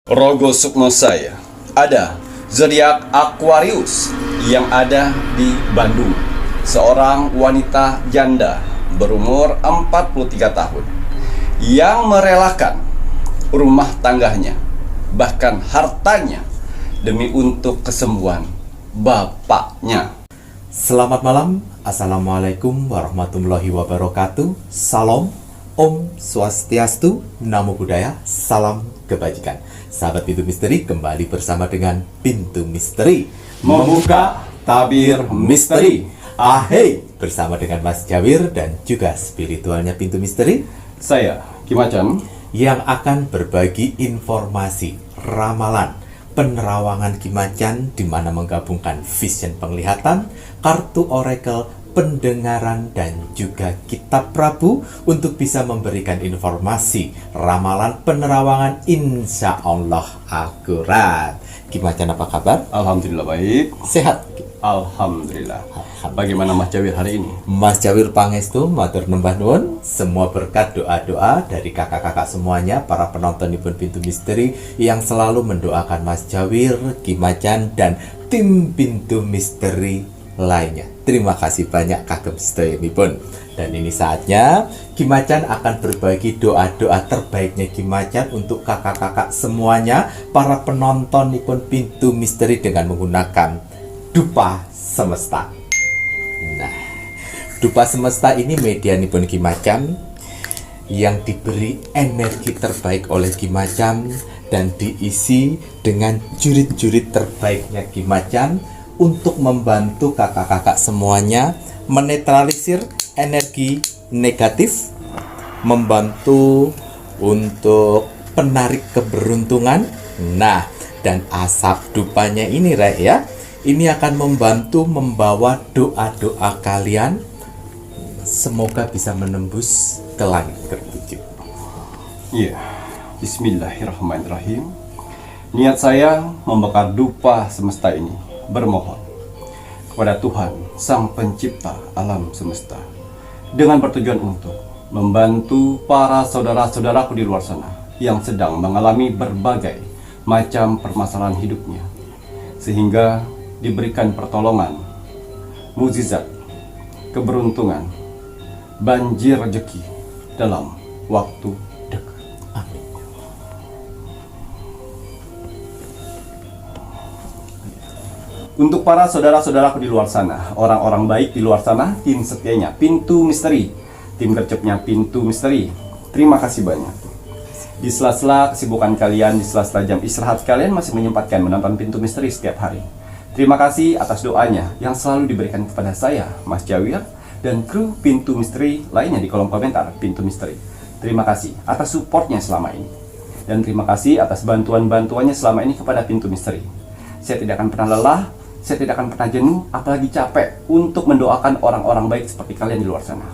Rogo Sukmo saya ada zodiak Aquarius yang ada di Bandung. Seorang wanita janda berumur 43 tahun yang merelakan rumah tangganya, bahkan hartanya demi untuk kesembuhan bapaknya. Selamat malam, Assalamualaikum warahmatullahi wabarakatuh. Salam, Om Swastiastu, Namo Buddhaya, salam kebajikan. Sahabat Pintu Misteri, kembali bersama dengan Pintu Misteri Membuka tabir misteri. Ahey, bersama dengan Mas Jawir dan juga spiritualnya Pintu Misteri, Saya Kim Acan, yang akan berbagi informasi, ramalan, penerawangan Kimacan, di mana menggabungkan vision penglihatan, kartu oracle, pendengaran, dan juga kitab Prabu untuk bisa memberikan informasi, ramalan, penerawangan insya Allah akurat. Kimacan, apa kabar? alhamdulillah baik. Sehat? Alhamdulillah. Bagaimana Mas Jawir hari ini? Mas Jawir pangestu, matur nembah nuwun, semua berkat doa-doa dari kakak-kakak semuanya, para penonton pun Pintu Misteri yang selalu mendoakan Mas Jawir, Kimacan, dan tim Pintu Misteri lainnya. Terima kasih banyak kagem sedayanipun. Dan ini saatnya Kimacan akan berbagi doa-doa terbaiknya Kimacan untuk kakak-kakak semuanya, para penonton pun Pintu Misteri dengan menggunakan dupa semesta. Nah, dupa semesta ini media nipun Kimacan yang diberi energi terbaik oleh Kimacan dan diisi dengan jurit-jurit terbaiknya Kimacan untuk membantu kakak-kakak semuanya menetralisir energi negatif, membantu untuk penarik keberuntungan. Nah, dan asap dupanya ini ya, ini akan membantu membawa doa-doa kalian, semoga bisa menembus ke langit ketujuh. Iya, bismillahirrahmanirrahim. Niat saya membakar dupa semesta ini bermohon kepada Tuhan Sang Pencipta alam semesta dengan bertujuan untuk membantu para saudara-saudaraku di luar sana yang sedang mengalami berbagai macam permasalahan hidupnya, sehingga diberikan pertolongan, mukjizat, keberuntungan, banjir rezeki dalam waktu dekat. Amin. Untuk para saudara-saudaraku di luar sana, orang-orang baik di luar sana, tim setianya Pintu Misteri, tim gercepnya Pintu Misteri, terima kasih banyak. Di sela-sela kesibukan kalian, di sela-sela jam istirahat kalian masih menyempatkan menonton Pintu Misteri setiap hari. Terima kasih atas doanya yang selalu diberikan kepada saya, Mas Jawir, dan kru Pintu Misteri lainnya di kolom komentar Pintu Misteri. Terima kasih atas supportnya selama ini. Dan terima kasih atas bantuan-bantuannya selama ini kepada Pintu Misteri. Saya tidak akan pernah lelah, saya tidak akan pernah jenuh, apalagi capek untuk mendoakan orang-orang baik seperti kalian di luar sana.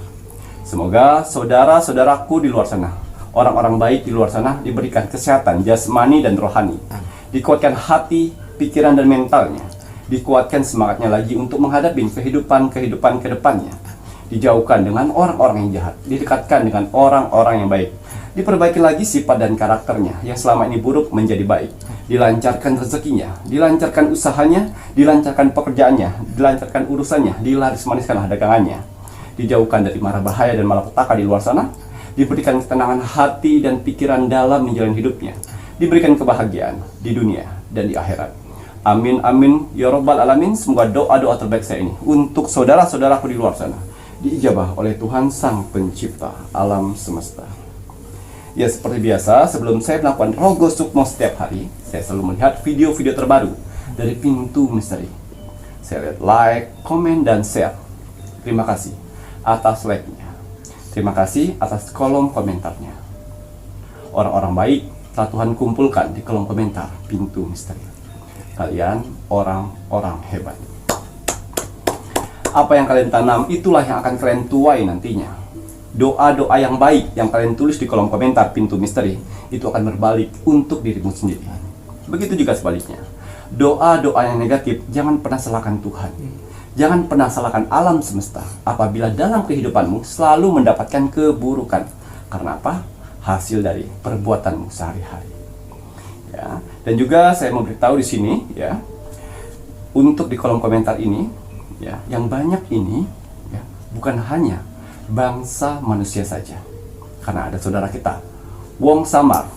Semoga saudara-saudaraku di luar sana, orang-orang baik di luar sana diberikan kesehatan jasmani dan rohani, dikuatkan hati, pikiran, dan mentalnya, dikuatkan semangatnya lagi untuk menghadapi kehidupan ke depannya, dijauhkan dengan orang-orang yang jahat, didekatkan dengan orang-orang yang baik, diperbaiki lagi sifat dan karakternya yang selama ini buruk menjadi baik, dilancarkan rezekinya, dilancarkan usahanya, dilancarkan pekerjaannya, dilancarkan urusannya, dilaris-maniskan dagangannya, dijauhkan dari mara bahaya dan malapetaka di luar sana, diberikan ketenangan hati dan pikiran dalam menjalani hidupnya, diberikan kebahagiaan di dunia dan di akhirat. Amin amin ya robbal alamin. Semoga doa-doa terbaik saya ini untuk saudara-saudaraku di luar sana diijabah oleh Tuhan Sang Pencipta alam semesta. Ya, seperti biasa, sebelum saya melakukan Rogo Sukmo setiap hari, saya selalu melihat video-video terbaru dari Pintu Misteri. Saya lihat like, komen, dan share. Terima kasih atas like-nya. Terima kasih atas kolom komentarnya. Orang-orang baik telah Tuhan kumpulkan di kolom komentar Pintu Misteri. Kalian orang-orang hebat. Apa yang kalian tanam, itulah yang akan kalian tuai nantinya. Doa-doa yang baik yang kalian tulis di kolom komentar Pintu Misteri itu akan berbalik untuk dirimu sendiri. Begitu juga sebaliknya. Doa-doa yang negatif, jangan pernah salahkan Tuhan. Jangan pernah salahkan alam semesta apabila dalam kehidupanmu selalu mendapatkan keburukan. Karena apa? Hasil dari perbuatanmu sehari-hari. Ya, Dan juga saya mau beritahu di sini ya, untuk di kolom komentar ini ya, yang banyak ini ya, bukan hanya bangsa manusia saja. Karena ada saudara kita, Wong Samar,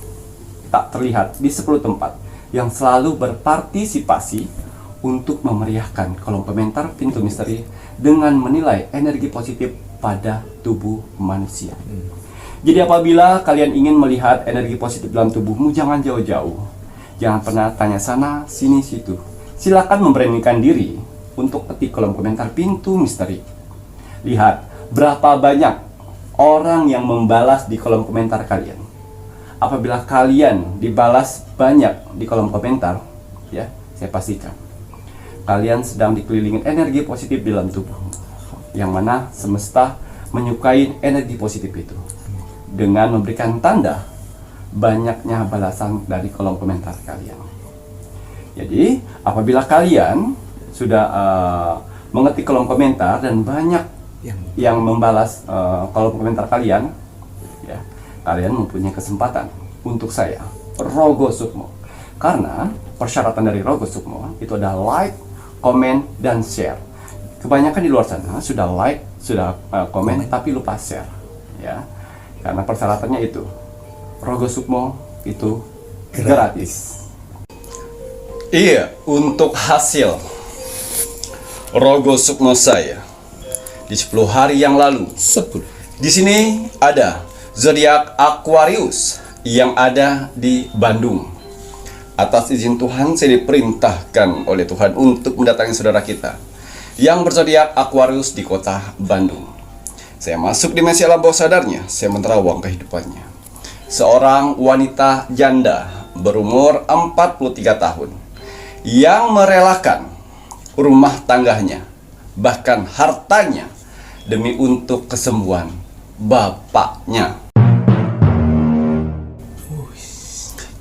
tak terlihat di 10 tempat, yang selalu berpartisipasi untuk memeriahkan kolom komentar Pintu Misteri dengan menilai energi positif pada tubuh manusia. Jadi apabila kalian ingin melihat energi positif dalam tubuhmu, jangan jauh-jauh. Jangan pernah tanya sana, sini, situ. Silakan memberanikan diri untuk ketik kolom komentar Pintu Misteri. Lihat berapa banyak orang yang membalas di kolom komentar kalian. Apabila kalian dibalas banyak di kolom komentar, ya, saya pastikan kalian sedang dikelilingi energi positif di dalam tubuhmu, yang mana semesta menyukai energi positif itu dengan memberikan tanda banyaknya balasan dari kolom komentar kalian. Jadi apabila kalian sudah mengetik kolom komentar dan banyak yang membalas kolom komentar kalian, ya, kalian mempunyai kesempatan untuk saya, Rogo Sukmo. Karena persyaratan dari Rogo Sukmo itu adalah like, komen, dan share. Kebanyakan di luar sana sudah like, sudah komen, tapi lupa share, ya. Karena persyaratannya itu, Rogo Sukmo itu gratis. Iya, untuk hasil Rogo Sukmo saya di 10 hari yang lalu. 10. Di sini ada zodiak Aquarius yang ada di Bandung. Atas izin Tuhan, saya diperintahkan oleh Tuhan untuk mendatangi saudara kita yang berzodiak Aquarius di kota Bandung. Saya masuk dimensi alam bawah sadarnya, saya menerawang kehidupannya. Seorang wanita janda berumur 43 tahun yang merelakan rumah tangganya, bahkan hartanya, demi untuk kesembuhan bapaknya.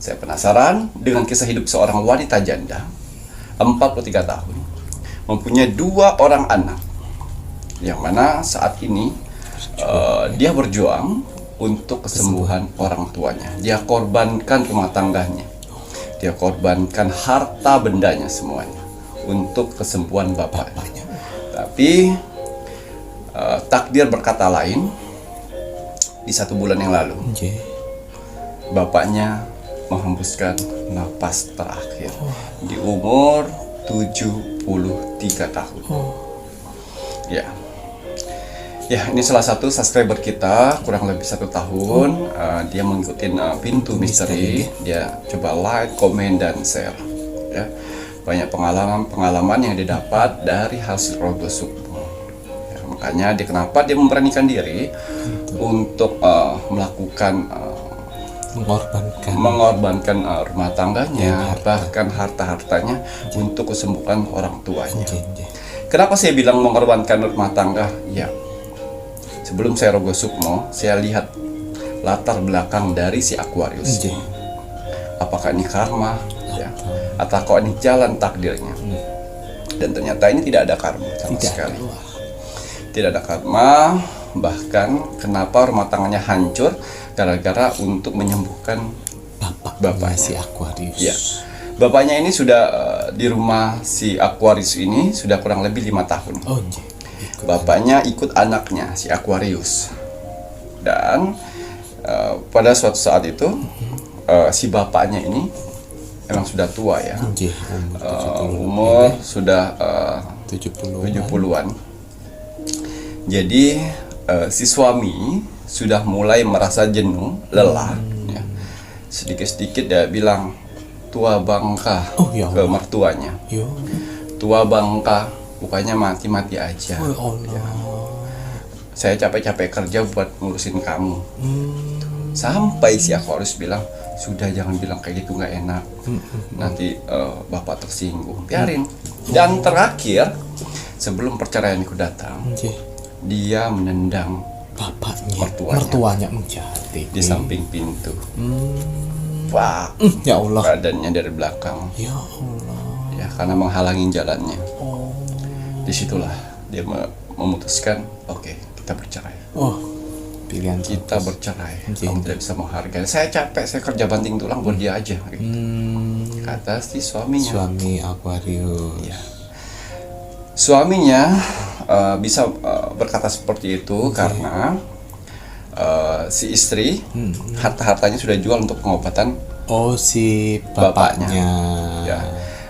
Saya penasaran dengan kisah hidup seorang wanita janda 43 tahun, mempunyai 2 orang anak, yang mana saat ini dia berjuang untuk kesembuhan orang tuanya. Dia korbankan rumah tangganya, dia korbankan harta bendanya semuanya untuk kesembuhan bapaknya. Tapi takdir berkata lain. Di 1 bulan yang lalu, bapaknya menghembuskan napas terakhir di umur 73 tahun. Ya, ini salah satu subscriber kita, kurang lebih 1 tahun. Dia mengikuti Pintu Misteri. Dia coba like, komen, dan share. Ya, banyak pengalaman yang didapat dari hasil Rogo Sukmo. Ya, makanya kenapa dia memberanikan diri untuk melakukan mengorbankan rumah tangganya, bahkan harta-hartanya untuk kesembuhan orang tuanya. Kenapa saya bilang mengorbankan rumah tangga? Ya, sebelum saya Rogo Sukmo, saya lihat latar belakang dari si Aquarius. Apakah ini karma, ya, atau ini jalan takdirnya? Dan ternyata ini tidak ada karma sama sekali. Tidak ada karma. Bahkan kenapa rumah tangannya hancur? Gara-gara untuk menyembuhkan bapaknya si Aquarius. Ya, bapaknya ini sudah di rumah si Aquarius ini sudah kurang lebih 5 tahun. Bapaknya ikut anaknya si Aquarius. Dan pada suatu saat itu si bapaknya ini memang sudah tua ya. Umur sudah 70-an. Jadi si suami sudah mulai merasa jenuh, lelah, ya. Sedikit-sedikit dia bilang, tua bangka ke mertuanya. Tua bangka, bukannya mati-mati aja. Ya. Saya capek-capek kerja buat ngurusin kamu. Sampai si Aquarius bilang, sudah jangan bilang kayak gitu, nggak enak. Nanti bapak tersinggung. Biarin. Dan terakhir, sebelum perceraian itu datang, dia menendang mertuanya menjadi di samping pintu. Wah, ya Allah. Badannya dari belakang. Ya Allah. Ya, karena menghalangi jalannya. Disitulah dia memutuskan, oke, kita bercerai. Pilihan kita bercerai. Kamu tidak bisa menghargai. Saya capek, saya kerja banting tulang buat dia aja. Gitu. kata si suaminya. Suami Aquarius. Ya. Suaminya bisa berkata seperti itu karena si istri harta-hartanya sudah jual untuk pengobatan Oh, si bapaknya. ya.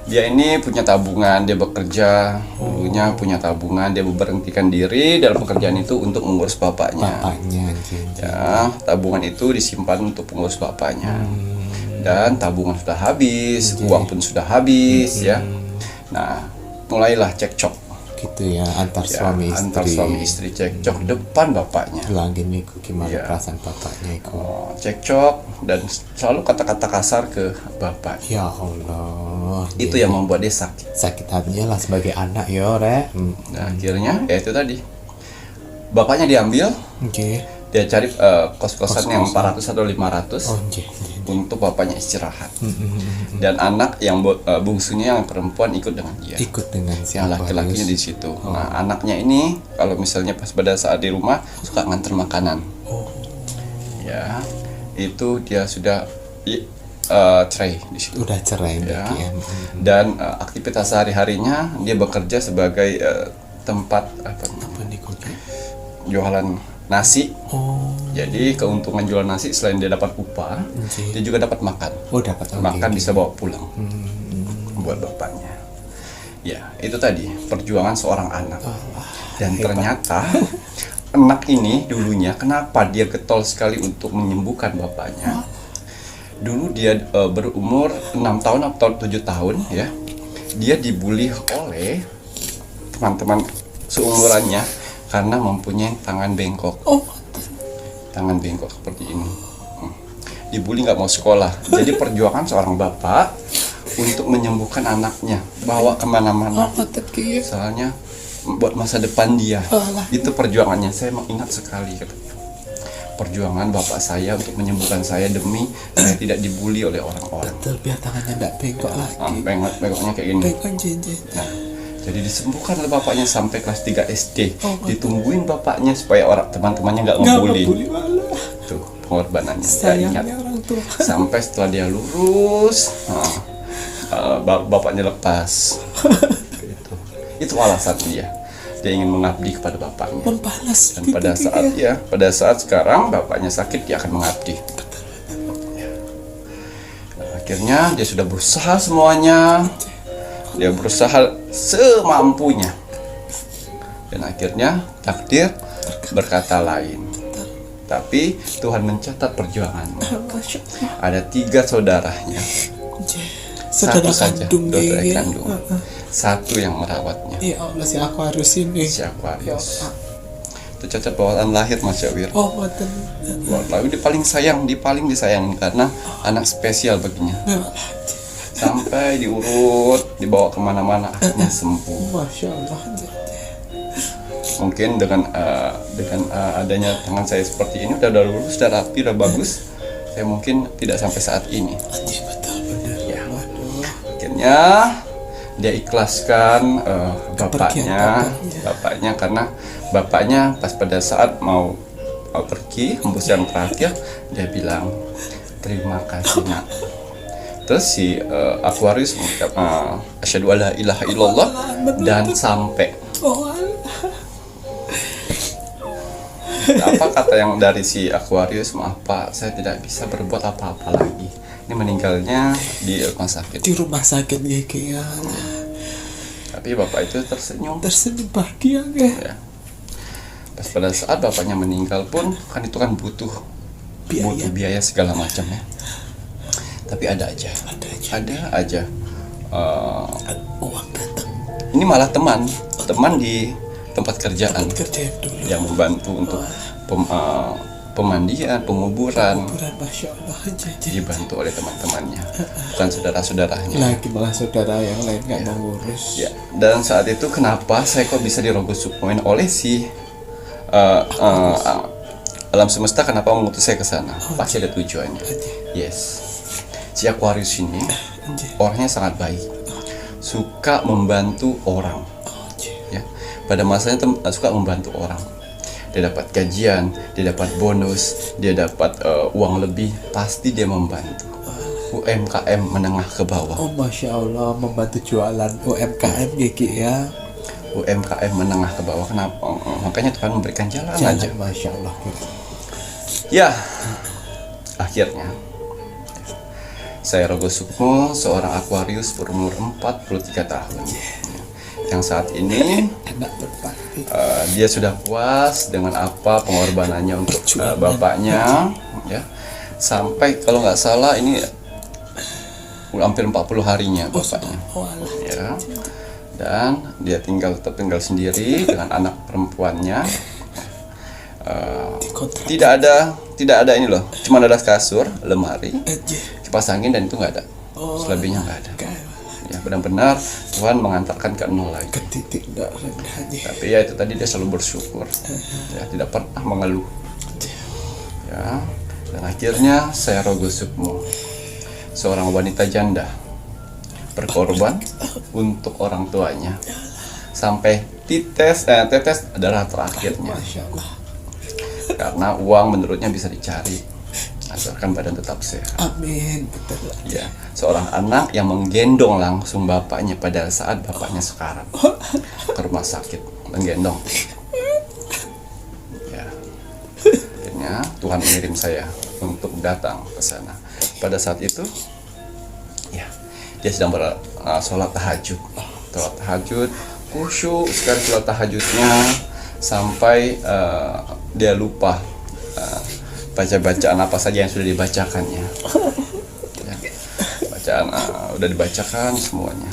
Dia ini punya tabungan, dia bekerja dulunya punya tabungan, dia memberhentikan diri dalam pekerjaan itu untuk mengurus bapaknya. Bapaknya anjing. Ya, tabungan itu disimpan untuk pengurus bapaknya. Dan tabungan sudah habis, uang pun sudah habis ya. Nah, mulailah cekcok. Gitu ya, antar Ya, suami istri. antar suami istri cekcok depan bapaknya. Bilangin Miku gimana Iya. perasaan bapaknya itu. Cekcok dan selalu kata-kata kasar ke bapak. Ya Allah. Itu yang membuat dia sakit. Sakit hatinya lah sebagai anak ya, Rek. Nah, akhirnya ya itu tadi. Bapaknya diambil, Oke. dia cari kos-kosan yang 400 atau 500 Oh, oke. untuk bapaknya istirahat. Dan anak yang bungsunya yang perempuan ikut dengan dia. Ikut dengan si Yang laki-lakinya di situ. Nah, anaknya ini kalau misalnya pas pada saat di rumah suka nganter makanan. Ya, itu dia sudah cerai di situ. Udah cerai Ya. Miki ya. Dan aktivitas sehari-harinya dia bekerja sebagai tempat apa Apa nih Koki? jualan nasi. Oh, Jadi keuntungan jualan nasi selain dia dapat upah, Oke. dia juga dapat makan. oh dapat oke. Makan bisa bawa pulang buat bapaknya. Ya, itu tadi perjuangan seorang anak. Dan ternyata anak ini dulunya kenapa dia getol sekali untuk menyembuhkan bapaknya? Dulu dia berumur 6 tahun atau 7 tahun ya. Dia dibully oleh teman-teman seumurannya karena mempunyai tangan bengkok. Oh, Tangan bengkok seperti ini. Dibully nggak mau sekolah. Jadi perjuangan seorang bapak untuk menyembuhkan anaknya, bawa kemana-mana. Ki. Soalnya buat masa depan dia. Itu perjuangannya. Saya ingat sekali katanya. Perjuangan bapak saya untuk menyembuhkan saya demi saya tidak dibully oleh orang-orang. Betul, biar tangannya enggak bengkok lagi. Bengkoknya kayak gini. Bengkok cincin. Nah, jadi disembuhkan oleh bapaknya sampai kelas 3 SD. Oh, Ditungguin bapaknya supaya orang teman-temannya nggak ngebully. malah. Tuh pengorbanannya. Saya ingat. Sayangnya orang tua. Sampai setelah dia lurus, bapaknya lepas. Gitu. Itu alasan dia. Dia ingin mengabdi kepada bapaknya. Membalas. Dan pada saat sekarang bapaknya sakit, dia akan mengabdi. Ya. Nah, akhirnya dia sudah berusaha semuanya. Dia berusaha semampunya. Dan akhirnya takdir berkata lain. Tapi Tuhan mencatat perjuangannya. Masya Allah. Ada 3 saudaranya. Saudara Satu saja, kandung saudara dia. kandung. Satu yang merawatnya, Ya Allah, si Aquarius ini. si Aquarius. Itu cacat bawaan lahir Mas Jawir. Oh, betul. Lalu dia paling sayang, dia paling disayang karena anak spesial baginya. Sampai diurut, dibawa kemana-mana, akhirnya sembuh. Masya Allah. Mungkin dengan adanya tangan saya seperti ini udah lurus, udah rapi, udah bagus. Saya mungkin tidak sampai saat ini. Betul benar. Ya. Waduh. Akhirnya dia ikhlaskan Kepergian bapaknya karena bapaknya pas pada saat mau pergi hembus yang terakhir dia bilang terima kasih nak. Terus si Aquarius mengucap asyhadu alla ilaha illallah dan sampai. Oh, Allah. Apa kata yang dari si Aquarius? Maaf Pak, saya tidak bisa berbuat apa-apa lagi. Ini meninggalnya di rumah sakit. Di rumah sakit ya. Tapi bapak itu tersenyum. Tersenyum bahagia ya. Ya. Pas pada saat bapaknya meninggal pun kan itu kan butuh biaya segala macam ya. Tapi ada aja. Uang datang. Ini malah teman di tempat kerjaan Kerja dulu. yang membantu untuk pemandian, penguburan, Bulan Masya Allah. dibantu oleh teman-temannya, bukan saudara-saudaranya. Lagi malah saudara yang lain nggak mau ngurus. Ya, dan saat itu kenapa saya kok bisa dirogoh suplemen oleh si alam semesta, kenapa mengutus saya ke sana? Pasti ada tujuannya. Yes. Si Aquarius ini orangnya sangat baik, suka membantu orang. Ya, pada masanya suka membantu orang. Dia dapat gajian, dia dapat bonus, dia dapat uang lebih, pasti dia membantu. UMKM menengah ke bawah. Oh, Masya Allah, membantu jualan UMKM Ki ya. UMKM menengah ke bawah. Kenapa? Makanya Tuhan memberikan jalan aja. Masya Allah. Ya, akhirnya saya Rogo Sukmo, seorang Aquarius berumur 43 tahun. Yang saat ini dia sudah puas dengan apa pengorbanannya untuk bapaknya, ya. Sampai kalau nggak salah ini hampir 40 harinya bapaknya, ya. Dan dia tetap tinggal sendiri dengan anak perempuannya. Tidak ada ini loh, cuma ada kasur, lemari, kipas angin, dan itu nggak ada. Selebihnya nggak ada. Ya, benar-benar Tuhan mengantarkan ke nol lagi. Tapi ya itu tadi, dia selalu bersyukur, ya, tidak pernah mengeluh, ya. Dan akhirnya saya Rogo Sukmo, seorang wanita janda, berkorban untuk orang tuanya sampai tetes darah terakhirnya, karena uang menurutnya bisa dicari asalkan badan tetap sehat. Amin. Betul. Ya, seorang anak yang menggendong langsung bapaknya pada saat bapaknya sekarat ke rumah sakit, menggendong. Ya, akhirnya Tuhan mengirim saya untuk datang ke sana. Pada saat itu, ya, dia sedang sholat tahajud, khusyuk sekali sholat tahajudnya sampai dia lupa baca-bacaan apa saja yang sudah dibacakannya. Ya, bacaan udah dibacakan semuanya,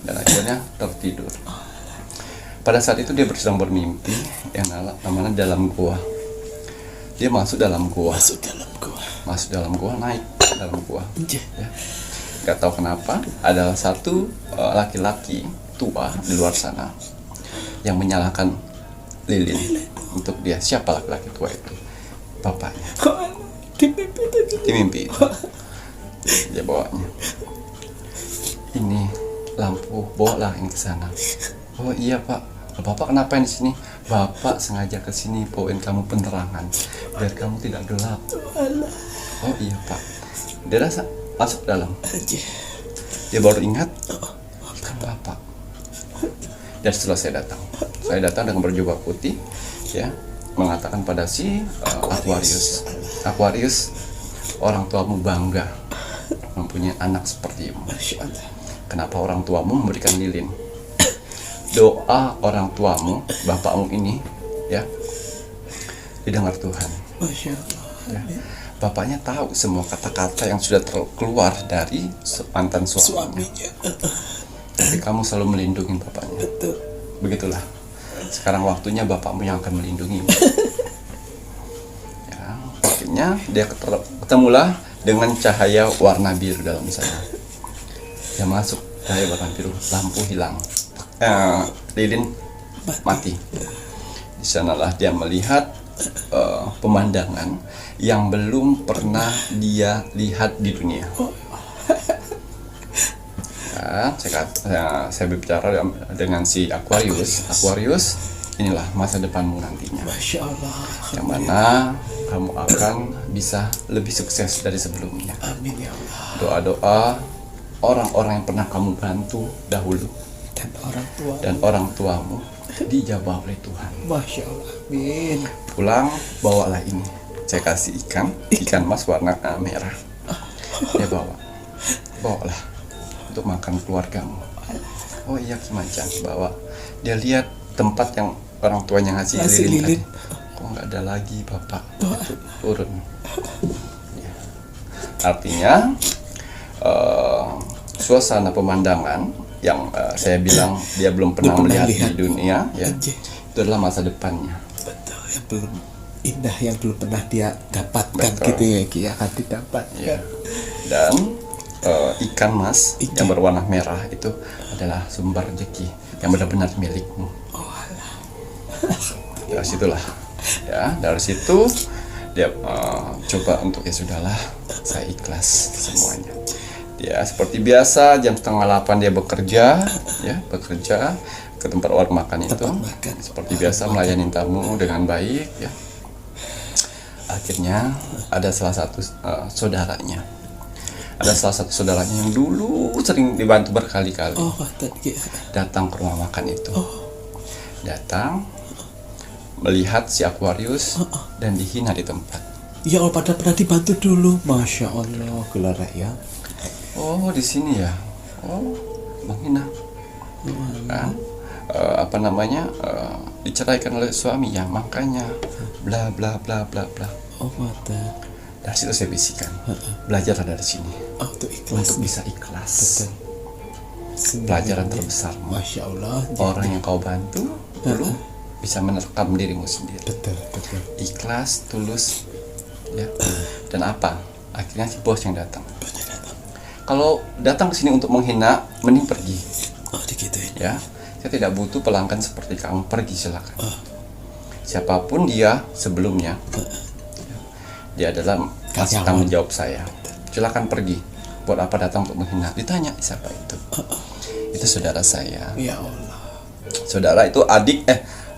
dan akhirnya tertidur. Pada saat itu dia sedang bermimpi yang namanya dalam gua. Dia masuk dalam gua, naik dalam gua. Ya. Gak tahu kenapa ada satu laki-laki tua di luar sana yang menyalakan lilin untuk dia. Siapa laki-laki tua itu? Bapaknya. Di mimpi itu. Dia bawanya, ini lampu, bawalah ini ke sana. Oh iya Pak, Bapak kenapa di sini? Bapak sengaja ke sini bawain kamu penerangan biar kamu tidak gelap. Oh iya Pak. Dia masuk dalam. Dia baru ingat, kan Bapak. Dan setelah saya datang dengan berjubah putih, ya, mengatakan pada si Aquarius, orang tuamu bangga mempunyai anak sepertimu. Kenapa orang tuamu memberikan lilin? Doa orang tuamu, bapakmu ini, ya, didengar Tuhan. Ya. Bapaknya tahu semua kata-kata yang sudah keluar dari mantan suaminya. Tapi kamu selalu melindungi bapaknya. Begitulah. Sekarang waktunya bapakmu yang akan melindungimu. Ya, akhirnya dia ketemulah dengan cahaya warna biru dalam sana. Dia masuk cahaya warna biru, lampu hilang, lilin mati. Di sanalah dia melihat pemandangan yang belum pernah dia lihat di dunia. Saya berbicara dengan si Aquarius, inilah masa depanmu nantinya. Masya Allah. Yang mana kamu akan bisa lebih sukses dari sebelumnya. Amin ya Allah. Doa-doa orang-orang yang pernah kamu bantu dahulu dan orang tuamu dijawab oleh Tuhan. Masya Allah. Amin. Pulang bawalah ini. Saya kasih ikan mas warna merah. Dia bawalah untuk makan keluargamu. Oh iya Kimacan, bawa. Dia lihat tempat yang orang tuanya ngasih lilin tadi. Kok nggak ada lagi Bapak? Turun. Ya. Artinya suasana pemandangan yang saya bilang dia belum pernah melihat di dunia, ya, itu adalah masa depannya. Betul, yang belum indah, yang belum pernah dia dapatkan. Betul. Gitu ya Ki, akan didapat. Ya. Dan ikan mas yang berwarna merah itu adalah sumber rezeki yang benar-benar milikmu. Dari situlah, ya, dari situ dia coba untuk ya sudahlah, saya ikhlas semuanya. Dia seperti biasa jam 7:30 dia bekerja ke tempat warung makan itu. Seperti biasa melayani tamu dengan baik, ya. Akhirnya ada salah satu saudaranya Ada salah satu saudaranya yang dulu sering dibantu berkali-kali. Oh, ngoten nggih. Datang ke rumah makan itu. Datang melihat si Aquarius dan dihina di tempat. Ya Allah, pada pernah dibantu dulu. Masya Allah, gelar ya. Oh, di sini ya. Oh, menghina. Kan? Diceraikan oleh suaminya, makanya bla bla bla bla bla. Oh, ngoten. Dari situ saya bisikan, belajar dari sini Oh, itu ikhlas. untuk bisa ikhlas. Betul. Pelajaran terbesarmu. Masya Allah. Orang yang kau bantu dulu bisa menerkam dirimu sendiri. Betul, betul. Ikhlas, tulus, ya. Dan apa? Akhirnya si bos yang datang. Kalau datang ke sini untuk menghina, mending pergi. Oh, digituin. Ya, saya tidak butuh pelanggan seperti kamu. Pergi silakan. Siapapun dia sebelumnya, dia adalah masih tanggung jawab saya. Silakan pergi. Buat apa datang untuk menghina? Ditanya siapa itu? Itu saudara saya. Ya Allah. Saudara itu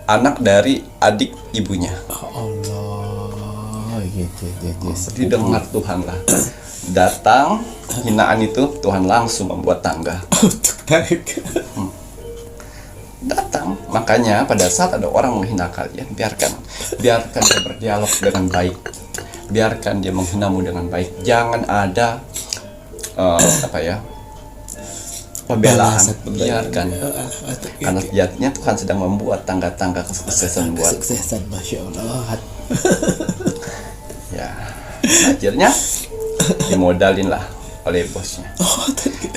anak dari adik ibunya. Oh Allah. Gitu. Didengar Tuhan lah. Datang hinaan itu Tuhan langsung membuat tangga. Untuk naik. Datang, makanya pada saat ada orang menghina kalian, biarkan dia berdialog dengan baik, biarkan dia menghinamu dengan baik. Jangan ada pembelaan, biarkan. Karena sejatinya Tuhan sedang membuat tangga-tangga kesuksesan buat. Kesuksesan, Masya Allah. Ya, akhirnya dimodalin lah oleh bosnya.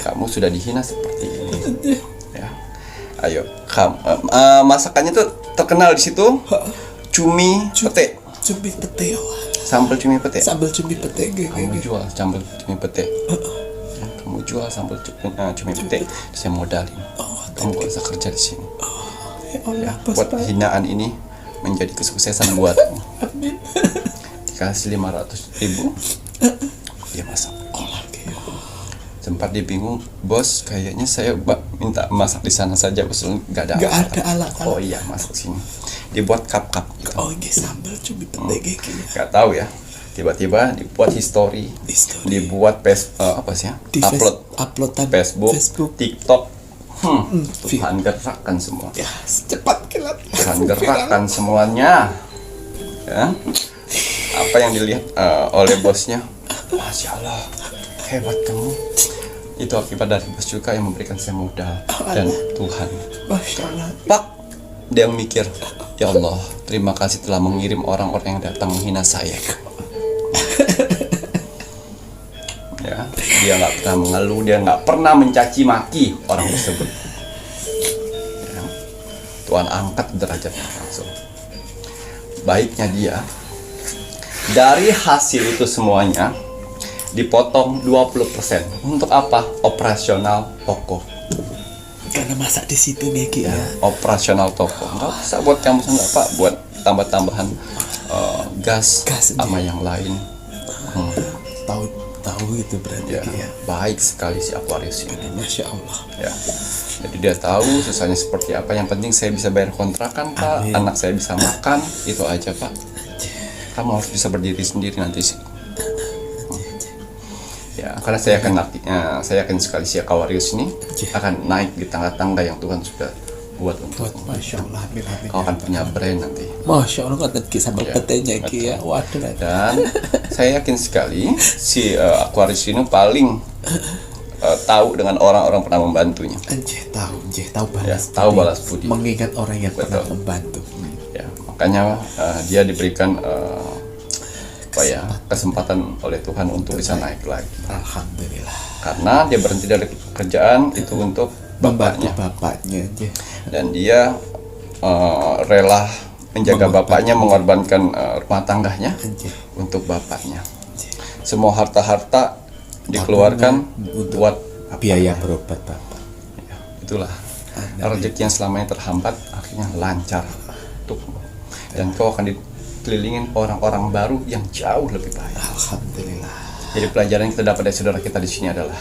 Kamu sudah dihina seperti ini. Ya, ayo, masakannya tuh terkenal di situ. Cumi pete. Cumi pete. Sambal cumi pete. Sambal cumi pete. Kamu jual sambal cumi pete. Ya, kamu jual sambal cumi pete. Saya modalin. Kamu gak usah kerja di sini. Ya, buat hinaan ini menjadi kesuksesan buatmu. Amin. Dikasih 500.000, dia masak. Sempat dia bingung, bos, kayaknya saya minta masak di sana saja, bos, nggak ada alat. Oh iya, masak sini. Dibuat cup-cup gitu. Oh iya, sambal cumi pete Nggak tahu ya. Tiba-tiba dibuat history. Dibuat upload Facebook, TikTok. Tuhan gerakkan semua. Ya, cepat kilat. Tuhan gerakkan semuanya. Ya. Apa yang dilihat oleh bosnya, Masya Allah, hebat kamu. Itu akibat dari bos juga yang memberikan saya modal dan Tuhan. Masya Allah. Pak, dia mikir, ya Allah, terima kasih telah mengirim orang-orang yang datang menghina saya. Ya, dia nggak pernah mengeluh, dia nggak pernah mencaci maki orang tersebut. Ya, Tuhan angkat derajatnya langsung. Baiknya dia, dari hasil itu semuanya dipotong 20%. Untuk apa? Operasional toko. Karena masak di situ nih ya. Operasional toko. Nggak usah buat kamu nggak Pak, buat tambah-tambahan gas sama yang lain. Tahu itu berarti ya. Baik sekali si Aquarius ini. Masya Allah. Ya. Jadi dia tahu susahnya seperti apa. Yang penting saya bisa bayar kontrakan, Pak. Amin. Anak saya bisa makan, itu aja, Pak. Kamu harus bisa berdiri sendiri nanti sih. Ya, karena saya yakin sekali si Aquarius ini akan naik di tangga-tangga yang Tuhan sudah buat untuk. Masya Allah. Kau akan punya brand nanti. Masya Allah, kata sambal petenya ya. Waduh. Dan saya yakin sekali si Aquarius ini paling tahu dengan orang-orang pernah membantunya. Tahu balas budi. Mengingat orang yang pernah membantu. Ya, makanya dia diberikan kesempatan oleh Tuhan untuk bisa naik lagi. Alhamdulillah. Karena dia berhenti dari pekerjaan itu untuk bapaknya. Dan dia rela menjaga bapaknya, mengorbankan rumah tangganya untuk bapaknya. Semua harta-harta dikeluarkan buat biaya berobat bapak. Ya, itulah rezeki yang selamanya terhambat akhirnya lancar untukmu. Dan kau akan kelilingin orang-orang baru yang jauh lebih baik. Alhamdulillah. Jadi pelajaran yang kita dapat dari saudara kita di sini adalah,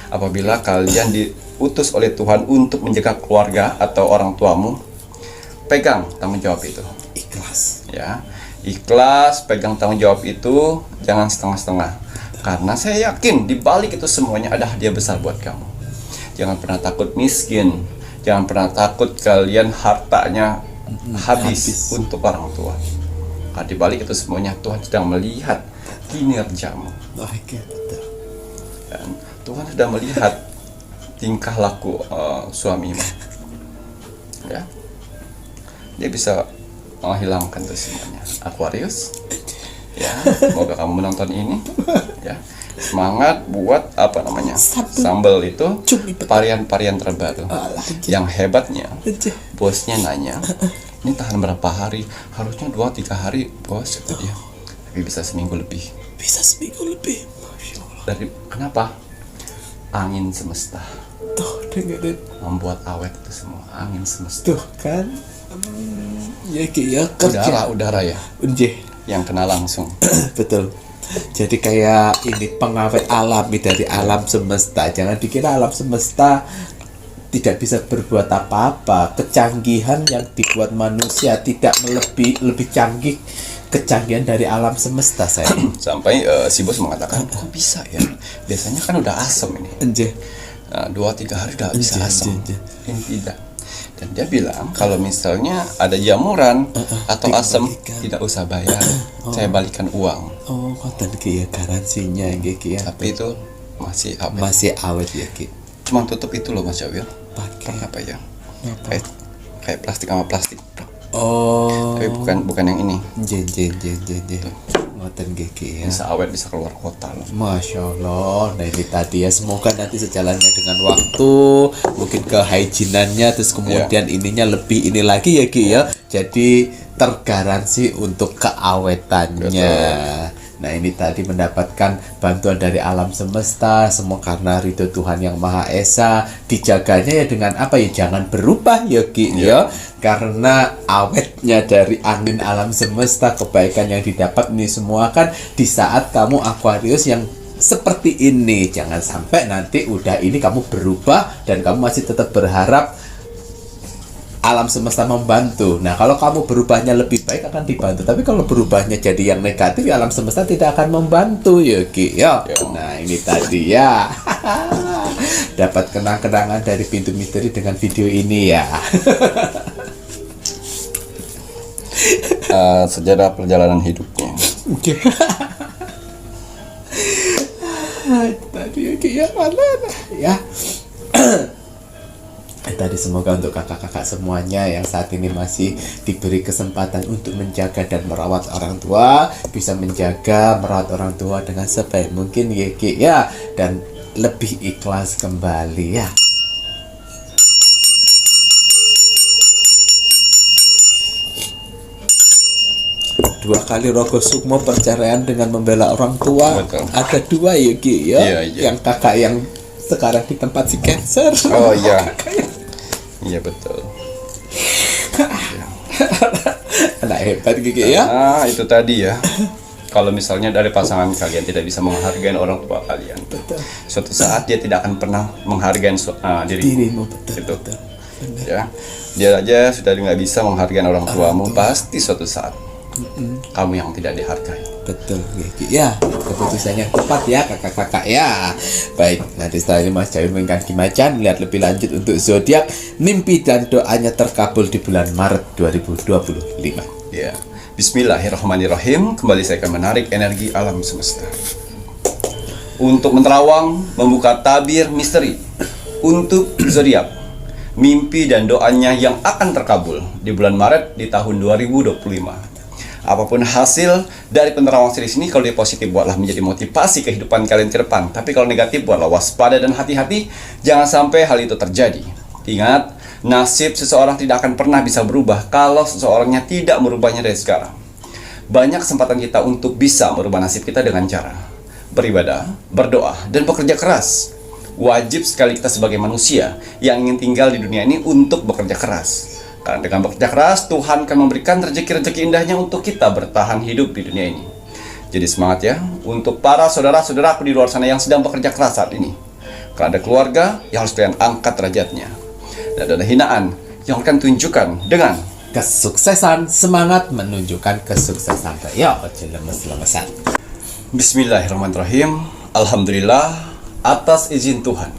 apabila kalian diutus oleh Tuhan untuk menjaga keluarga atau orang tuamu, pegang tanggung jawab itu. Ikhlas. Ya, ikhlas, pegang tanggung jawab itu, jangan setengah-setengah. Karena saya yakin di balik itu semuanya ada hadiah besar buat kamu. Jangan pernah takut miskin. Jangan pernah takut kalian hartanya habis untuk orang tua. Karena di balik itu semuanya Tuhan sedang melihat kinerjamu. Oke, betul. Dan Tuhan sudah melihat tingkah laku suamimu. Ya. Dia bisa menghilangkan itu semuanya. Aquarius. Ya, semoga kamu menonton ini. Ya. Semangat buat apa namanya? Sambal itu varian-varian terbaru. Yang hebatnya, bosnya nanya, ini tahan berapa hari? Harusnya 2-3 hari, bos, kata dia. Tapi bisa seminggu lebih. Bisa seminggu lebih. Masya Allah. Kenapa? Angin semesta Tuh, dengerin. membuat awet itu semua. Angin semesta. Tuh kan. Ya Ki ya, kerja. Udara ya. Unjeh. Yang kena langsung. Betul. Jadi kayak ini pengawet alami dari alam semesta. Jangan dikira alam semesta tidak bisa berbuat apa-apa. Kecanggihan yang dibuat manusia tidak lebih canggih kecanggihan dari alam semesta, saya. Sampai si bos mengatakan, kok bisa ya? Biasanya kan udah asem ini. Anjir. 2-3 hari udah bisa asem. Anjir. Ini tidak. Dan dia bilang kalau misalnya ada jamuran atau asam tidak usah bayar, saya balikan uang. Oh, konten Ki ya, garansinya Ki ya. Tapi itu masih awet. Masih awet ya Ki. Cuma tutup itu loh Mas Jawil. Pakai Apa ya? Kayak plastik sama plastik. Oh. Tapi bukan yang ini. Jen. Ngoten Ki ya. Bisa awet, bisa keluar kota loh. Masya Allah. Nah ini tadi ya, semoga nanti sejalannya dengan waktu, mungkin kehygieneannya, terus kemudian ininya lebih ini lagi ya Ki ya. Jadi tergaransi untuk keawetannya. Betul. Nah ini tadi mendapatkan bantuan dari alam semesta, semua karena ridho Tuhan yang Maha Esa. Dijaganya ya dengan apa ya, jangan berubah ya Ki ya. Karena awetnya dari angin alam semesta, kebaikan yang didapat ini semua kan di saat kamu Aquarius yang seperti ini. Jangan sampai nanti udah ini kamu berubah dan kamu masih tetap berharap alam semesta membantu. Nah, kalau kamu berubahnya lebih baik akan dibantu. Tapi kalau berubahnya jadi yang negatif, ya alam semesta tidak akan membantu ya Ki ya. Nah, ini tadi ya. Dapat kenang-kenangan dari Pintu Misteri dengan video ini ya. Sejarah perjalanan hidupnya. Tadi ya Ki ya, mana ya. Tadi semoga untuk kakak-kakak semuanya yang saat ini masih diberi kesempatan untuk menjaga dan merawat orang tua, bisa menjaga, merawat orang tua dengan sebaik mungkin ya Ki ya, dan lebih ikhlas kembali ya. Dua kali Rogo Sukmo perceraian dengan membela orang tua. Betul. Ada 2 ya Ki ya. Iya. Yang kakak yang sekarang di tempat si cancer. Oh iya. Iya betul. Anak hebat gitu ya. Nah itu tadi ya. Kalau misalnya dari pasangan kalian tidak bisa menghargai orang tua kalian, Betul. suatu saat dia tidak akan pernah menghargai Dirimu betul. Itu. Betul. Ya, dia aja sudah nggak bisa menghargai orang tuamu, pasti suatu saat kamu yang tidak dihargai. Betul ya, keputusan yang tepat ya kakak-kakak ya. Baik, nanti setelah ini Mas Jawil mengingat Kimacan, lihat lebih lanjut untuk zodiak, mimpi dan doanya terkabul di bulan Maret 2025. Ya, Bismillahirrahmanirrahim. Kembali saya akan menarik energi alam semesta untuk menerawang, membuka tabir misteri untuk zodiak, mimpi dan doanya yang akan terkabul di bulan Maret di tahun 2025. Apapun hasil dari penerawang series ini, kalau dia positif buatlah menjadi motivasi kehidupan kalian ke depan. Tapi kalau negatif buatlah waspada dan hati-hati, jangan sampai hal itu terjadi. Ingat, nasib seseorang tidak akan pernah bisa berubah kalau seseorangnya tidak merubahnya dari sekarang. Banyak kesempatan kita untuk bisa merubah nasib kita dengan cara beribadah, berdoa, dan bekerja keras. Wajib sekali kita sebagai manusia yang ingin tinggal di dunia ini untuk bekerja keras. Karena dengan bekerja keras, Tuhan akan memberikan rezeki-rezeki indahnya untuk kita bertahan hidup di dunia ini. Jadi semangat ya, untuk para saudara-saudaraku di luar sana yang sedang bekerja keras saat ini. Kalau ada keluarga, yang harus kalian angkat derajatnya. Dan ada hinaan yang akan tunjukkan dengan Kesuksesan, semangat menunjukkan kesuksesan. Ya, lemes-lemesan. Bismillahirrahmanirrahim. Alhamdulillah, atas izin Tuhan,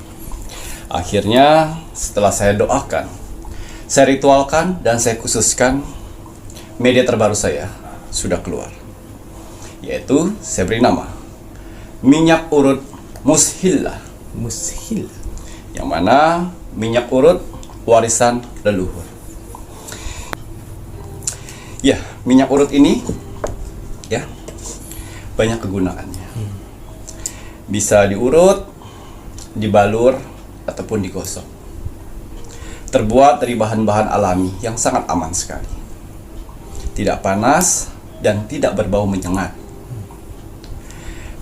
akhirnya setelah saya doakan, saya ritualkan dan saya khususkan, media terbaru saya sudah keluar. Yaitu saya beri nama minyak urut Mushila. Mushila. Yang mana minyak urut warisan leluhur. Ya, minyak urut ini ya banyak kegunaannya. Bisa diurut, dibalur, ataupun digosok. Terbuat dari bahan-bahan alami yang sangat aman sekali. Tidak panas dan tidak berbau menyengat.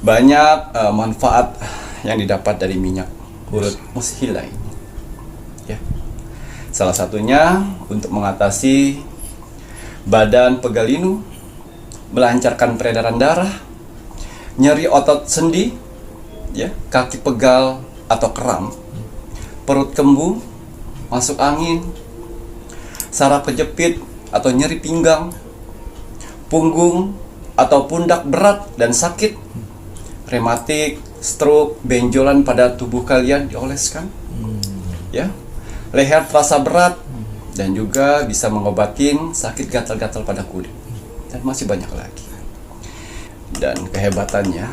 Banyak manfaat yang didapat dari minyak urut Mushila ini. Ya. Salah satunya untuk mengatasi badan pegalinu, melancarkan peredaran darah, nyeri otot sendi, ya, kaki pegal atau kram, perut kembung, masuk angin, saraf kejepit atau nyeri pinggang, punggung atau pundak berat dan sakit, rematik, stroke, benjolan pada tubuh kalian dioleskan, ya, leher terasa berat, dan juga bisa mengobatin sakit gatal-gatal pada kulit, dan masih banyak lagi. Dan kehebatannya,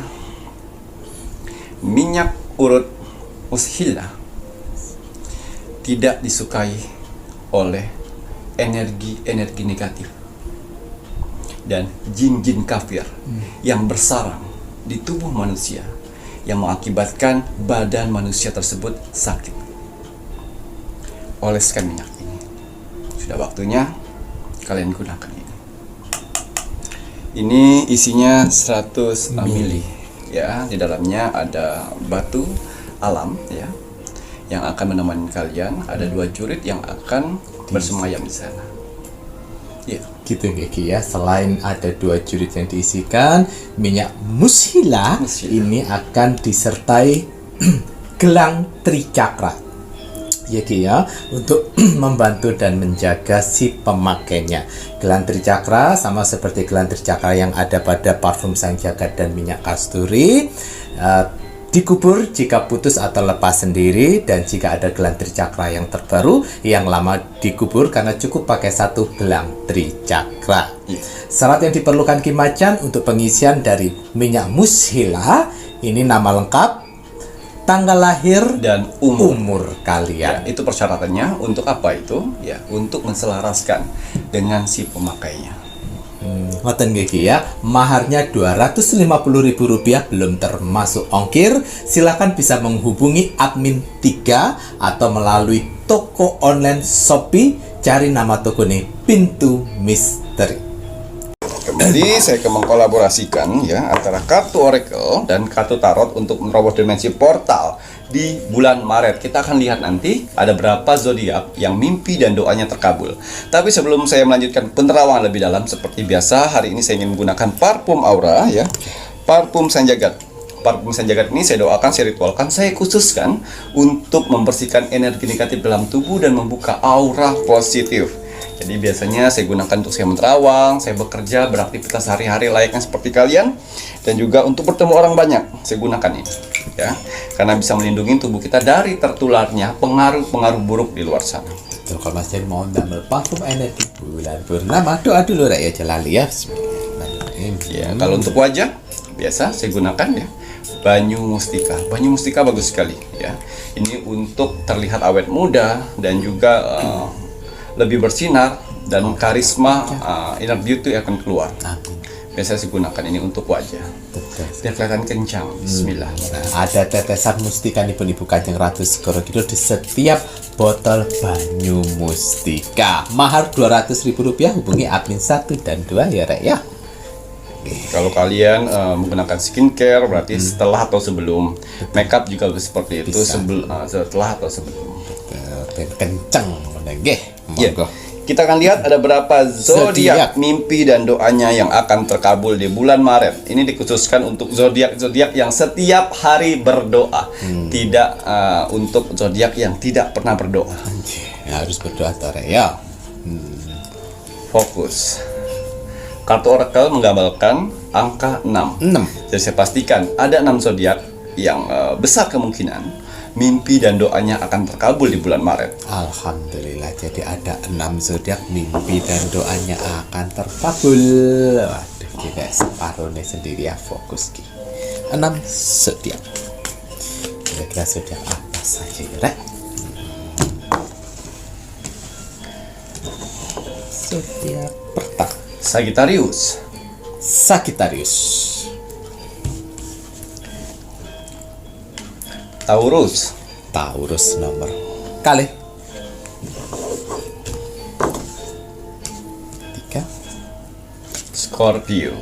minyak urut Mushila tidak disukai oleh energi-energi negatif dan jin-jin kafir yang bersarang di tubuh manusia, yang mengakibatkan badan manusia tersebut sakit. Oleskan minyak ini. Sudah waktunya kalian gunakan ini. Ini isinya 100 mili. Ya, di dalamnya ada batu alam, ya, yang akan menemani kalian. Ada 2 jurit yang akan bersemayam di sana. Ya. Gitu Ki ya. Selain ada 2 jurit yang diisikan, minyak Mushila ini akan disertai gelang tricakra. Ya Ki ya, untuk membantu dan menjaga si pemakainya. Gelang tricakra sama seperti gelang tricakra yang ada pada parfum Sang Jagat dan minyak kasturi, dikubur jika putus atau lepas sendiri, dan jika ada gelang tricakra yang terbaru, yang lama dikubur karena cukup pakai 1 gelang tricakra. Syarat yang diperlukan Ki Macan untuk pengisian dari minyak Mushila ini: nama lengkap, tanggal lahir, dan umur kalian. Ya, itu persyaratannya. Untuk apa itu? Ya, untuk menselaraskan dengan si pemakainya. Ngoten Ki ya, maharnya Rp250.000 belum termasuk ongkir. Silakan bisa menghubungi admin 3 atau melalui toko online Shopee. Cari nama toko ini Pintu Misteri. Kembali saya mengkolaborasikan ya antara kartu Oracle dan kartu Tarot untuk menerobos dimensi portal di bulan Maret. Kita akan lihat nanti ada berapa zodiak yang mimpi dan doanya terkabul. Tapi sebelum saya melanjutkan penerawangan lebih dalam, seperti biasa hari ini saya ingin menggunakan parfum aura, ya, parfum Sang Jagat. Parfum Sang Jagat ini saya doakan, saya ritualkan, saya khususkan untuk membersihkan energi negatif dalam tubuh dan membuka aura positif. Jadi biasanya saya gunakan untuk saya menerawang, saya bekerja, beraktivitas sehari-hari layaknya seperti kalian, dan juga untuk bertemu orang banyak saya gunakan ini, ya, karena bisa melindungi tubuh kita dari tertularnya pengaruh-pengaruh buruk di luar sana. Tuh, kalau Mas Jen mau damel parfum energi bulan purnama, doa dulu rakyat Jalali ya. Bismillahirrahmanirrahim. Ya, kalau untuk wajah biasa saya gunakan ya banyu mustika. Banyu mustika bagus sekali ya. Ini untuk terlihat awet muda dan juga lebih bersinar, dan karisma inner beauty akan keluar. Biasa saya gunakan ini untuk wajah biar kelihatan kencang. Bismillah. Ada tetesan mustika nih pun Ibu Kanjeng Ratu Segoro Kidul di setiap botol banyu mustika. Mahar Rp200.000. Hubungi admin 1 dan 2 ya Rek ya. Kalau kalian menggunakan skincare berarti setelah atau sebelum. Makeup juga seperti itu, setelah atau sebelum. Kenceng nggih. Ya, kita akan lihat ada berapa zodiak mimpi dan doanya yang akan terkabul di bulan Maret. Ini dikhususkan untuk zodiak yang setiap hari berdoa, tidak untuk zodiak yang tidak pernah berdoa. Ya, harus berdoa Tore ya. Fokus. Kartu Oracle menggambarkan angka 6. Jadi saya pastikan ada 6 zodiak yang besar kemungkinan mimpi dan doanya akan terkabul di bulan Maret. Alhamdulillah, jadi ada 6 zodiak mimpi dan doanya akan terkabul. Waduh, kita separuhnya sendiri ya, fokus ki. 6 zodiak. Kira-kira zodiak apa saja ya, Rek? Zodiak pertama, Sagittarius, Sagittarius, Taurus, Taurus nomor kali 3, Scorpio,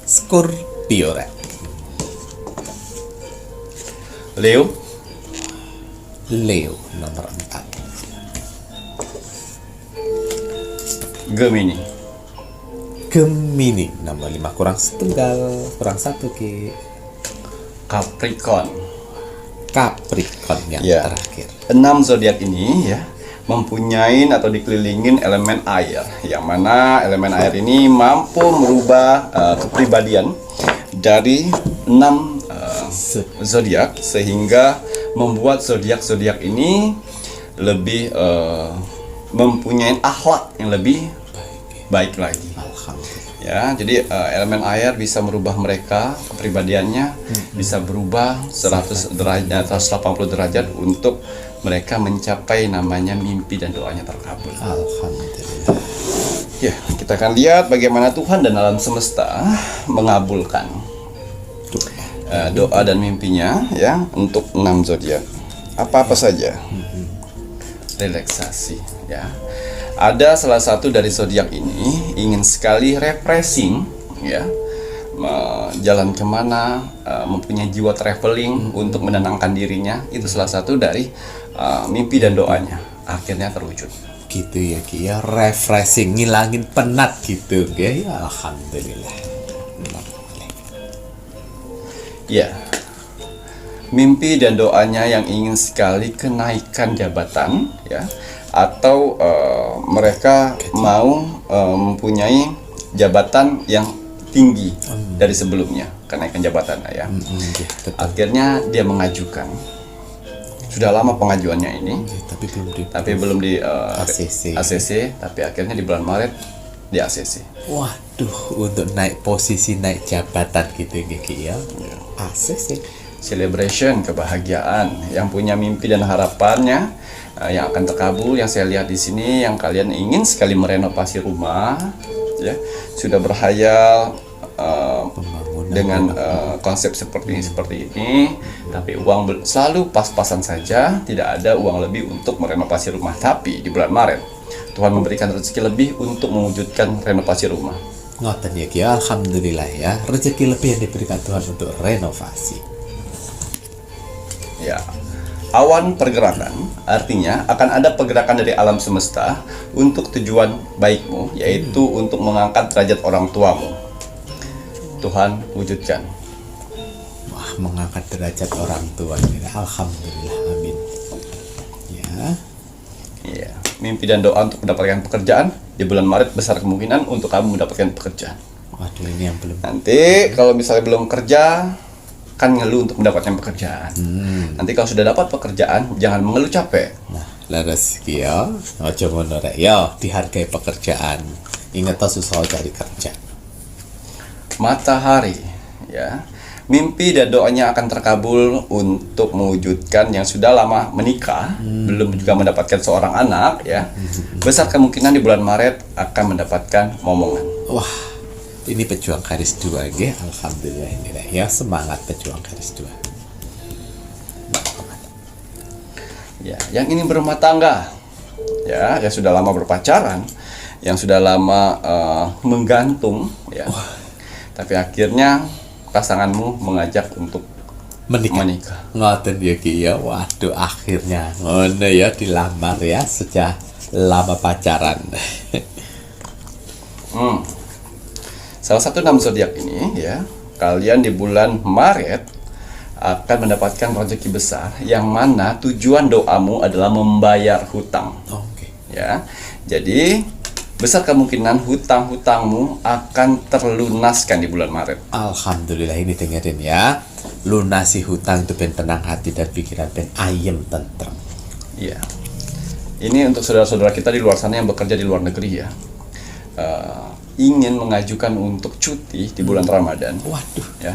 Scorpio, Rek. Leo, Leo nomor 4, Gemini, Gemini nomor 5 kurang setunggal, kurang 1 ki. Capricorn. Capricorn yang Ya. terakhir. 6 zodiak ini ya mempunyai atau dikelilingin elemen air, yang mana elemen air ini mampu merubah kepribadian dari 6 zodiak, sehingga membuat zodiak-zodiak ini lebih mempunyai akhlak yang lebih baik lagi. Alhamdulillah. Ya, jadi elemen air bisa merubah mereka, kepribadiannya bisa berubah 100 derajat, 180 derajat untuk mereka mencapai namanya mimpi dan doanya terkabul. Alhamdulillah. Ya, kita akan lihat bagaimana Tuhan dan alam semesta mengabulkan doa dan mimpinya ya untuk 6 zodiak. Apa-apa saja. Relaksasi ya. Ada salah satu dari zodiak ini ingin sekali refreshing ya, jalan kemana, mempunyai jiwa traveling untuk menenangkan dirinya. Itu salah satu dari mimpi dan doanya akhirnya terwujud. Gitu ya ki ya, refreshing, ngilangin penat gitu ya. Alhamdulillah. Ya, mimpi dan doanya yang ingin sekali kenaikan jabatan ya, atau mereka mau mempunyai jabatan yang tinggi dari sebelumnya, kenaikan jabatan ya. Betul. Akhirnya dia mengajukan. Sudah lama pengajuannya ini, Tapi belum di ACC, ACC. tapi akhirnya di bulan Maret di ACC. Waduh, untuk naik posisi, naik jabatan gitu ya. ACC. Celebration, kebahagiaan, yang punya mimpi dan harapannya yang akan terkabul. Yang saya lihat di sini, yang kalian ingin sekali merenovasi rumah, ya sudah berhayal dengan konsep seperti ini, tapi uang selalu pas-pasan saja, tidak ada uang lebih untuk merenovasi rumah. Tapi di bulan Maret Tuhan memberikan rezeki lebih untuk mewujudkan renovasi rumah. Ngoten ya ki, alhamdulillah ya, rezeki lebih yang diberikan Tuhan untuk renovasi. Ya, awan pergerakan artinya akan ada pergerakan dari alam semesta untuk tujuan baikmu, yaitu untuk mengangkat derajat orang tuamu. Tuhan wujudkan. Wah, mengangkat derajat orang tua. Alhamdulillah, amin. Ya. Ya, mimpi dan doa untuk mendapatkan pekerjaan di bulan Maret besar kemungkinan untuk kamu mendapatkan pekerjaan. Waduh, ini yang belum. Nanti kalau misalnya belum kerja, kan ngeluh untuk mendapatkan pekerjaan. Nanti kalau sudah dapat pekerjaan, jangan mengeluh capek. Nah, leres ki ya. Ojo ngono rek ya, dihargai pekerjaan. Ingat to susah cari kerja. Matahari, ya. Mimpi dan doanya akan terkabul untuk mewujudkan yang sudah lama menikah, belum juga mendapatkan seorang anak, ya. Besar kemungkinan di bulan Maret akan mendapatkan momongan. Wah, ini pejuang garis 2 ya. Alhamdulillah ini rek ya, semangat pejuang garis 2. Ya, yang ingin berumah tangga, ya, yang sudah lama berpacaran, yang sudah lama menggantung, ya. Tapi akhirnya pasanganmu mengajak untuk menikah. Ngoten ya ki ya. Waduh, akhirnya ngono ya, dilamar ya sejak lama pacaran. Salah satu 6 zodiak ini ya, kalian di bulan Maret akan mendapatkan rezeki besar yang mana tujuan doamu adalah membayar hutang. Oke. Ya. Jadi besar kemungkinan hutang-hutangmu akan terlunaskan di bulan Maret. Alhamdulillah, ini dengerin ya. lunasi hutang itu ben tenang hati dan pikiran ben ayem tentrem. Iya. Ini untuk saudara-saudara kita di luar sana yang bekerja di luar negeri ya. Ingin mengajukan untuk cuti di bulan Ramadan. Waduh. Ya.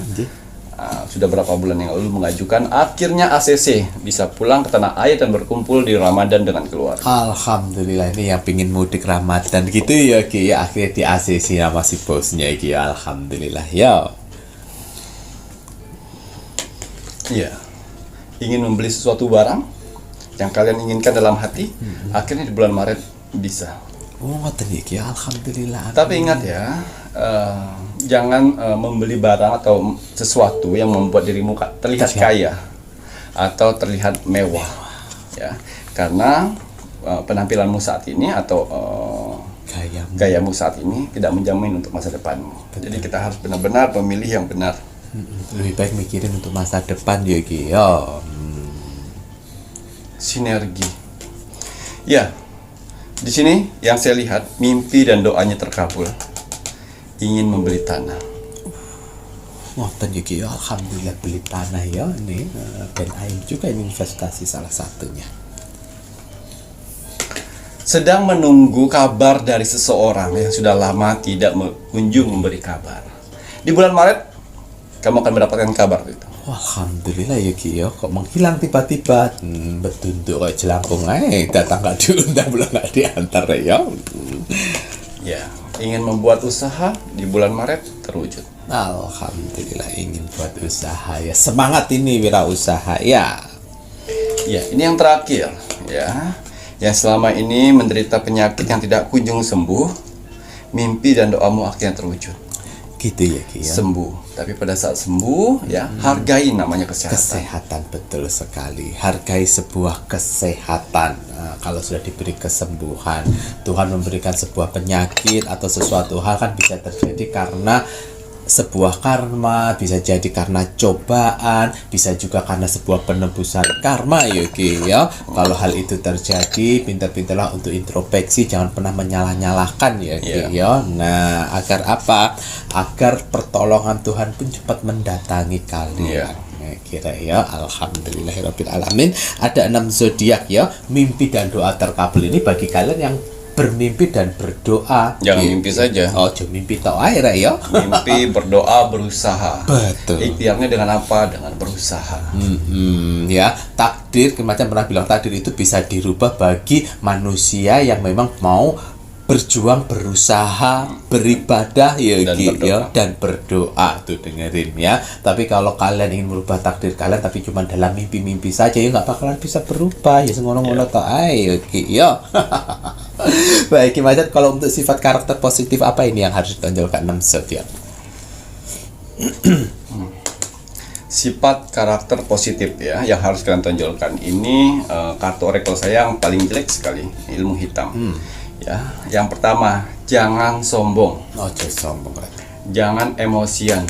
Sudah berapa bulan yang lalu mengajukan, akhirnya ACC bisa pulang ke tanah air dan berkumpul di Ramadan dengan keluarga. Alhamdulillah, ini yang pingin mudik Ramadan gitu ya Ki, ya akhirnya di ACC sama si bosnya Ki, ya alhamdulillah ya. Iya. Ingin membeli sesuatu barang yang kalian inginkan dalam hati, akhirnya di bulan Maret bisa. Oh, ngoten iki, alhamdulillah. Tapi ingat ya, jangan membeli barang atau sesuatu yang membuat dirimu terlihat kaya atau terlihat mewah, ya. Karena penampilanmu saat ini atau gayamu saat ini tidak menjamin untuk masa depanmu. Jadi kita harus benar-benar memilih yang benar. Lebih baik mikirin untuk masa depan ya Ki. Ya. Sinergi. Ya. Di sini yang saya lihat mimpi dan doanya terkabul. Ingin membeli tanah. Ngoten ya Ki, alhamdulillah beli tanah ya ini. Dan ayo juga ini investasi salah satunya. Sedang menunggu kabar dari seseorang yang sudah lama tidak kunjung memberi kabar. Di bulan Maret kamu akan mendapatkan kabar itu. Alhamdulillah ya Ki ya, kok menghilang tiba-tiba. Betunduk kayak jelangkung datang gak diundang belum gak diantar ya. Ya, ingin membuat usaha di bulan Maret terwujud. Alhamdulillah ingin buat usaha ya. Semangat ini wirausaha ya. Ya, ini yang terakhir ya. Yang selama ini menderita penyakit yang tidak kunjung sembuh, mimpi dan doamu akhirnya terwujud. Gitu ya Ki ya. Sembuh. Tapi pada saat sembuh ya, hargai namanya kesehatan. Kesehatan betul sekali. Hargai sebuah kesehatan. Nah, kalau sudah diberi kesembuhan, Tuhan memberikan sebuah penyakit atau sesuatu hal kan bisa terjadi karena sebuah karma, bisa jadi karena cobaan, bisa juga karena sebuah penebusan karma ya Ki ya. Kalau hal itu terjadi, pintar-pintarlah untuk introspeksi, jangan pernah menyalah-nyalahkan ya Ki ya. Nah, agar apa? Agar pertolongan Tuhan pun cepat mendatangi kalian. Kira ya, alhamdulillahirabbil alamin. Ada 6 zodiak ya, mimpi dan doa terkabul ini bagi kalian yang bermimpi dan berdoa. Jangan mimpi saja. Oh, jangan mimpi tok ae ya. Mimpi, berdoa, berusaha. Betul. Ikhtiarnya dengan apa? Dengan berusaha. Ya, takdir, kemarin pernah bilang takdir itu bisa dirubah bagi manusia yang memang mau berjuang, berusaha, beribadah dan berdoa tuh dengerin ya. Tapi kalau kalian ingin merubah takdir kalian tapi cuma dalam mimpi-mimpi saja ya nggak bakalan bisa berubah ya ngono-ngono tok ae ya. Baik, Kimacan, kalau untuk sifat karakter positif apa ini yang harus ditonjolkan 6 zodiak? Sifat karakter positif ya yang harus kalian tonjolkan ini kartu oracle saya yang paling jelek sekali, ilmu hitam. Ya, yang pertama, jangan sombong. Oh, jangan sombong. Jangan emosian.